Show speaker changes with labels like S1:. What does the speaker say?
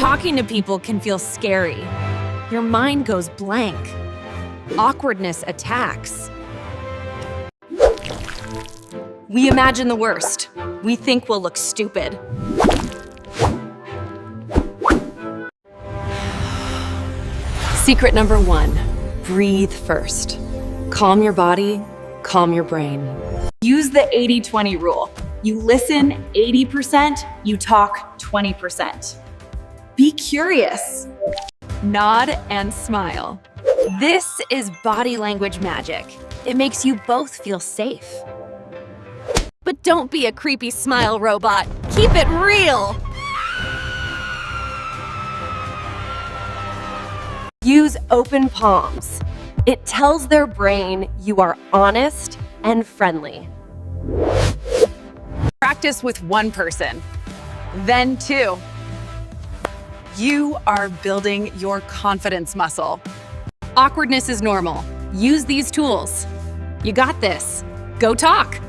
S1: Talking to people can feel scary. Your mind goes blank. Awkwardness attacks. We imagine the worst. We think we'll look stupid. Secret number 1, breathe first. Calm your body, calm your brain. Use the 80-20 rule. You listen 80%, you talk 20%. Be curious. Nod and smile. This is body language magic. It makes you both feel safe. But don't be a creepy smile robot. Keep it real. Use open palms. It tells their brain you are honest and friendly.
S2: Practice with one person, then 2. You are building your confidence muscle.
S1: Awkwardness is normal. Use these tools. You got this. Go talk.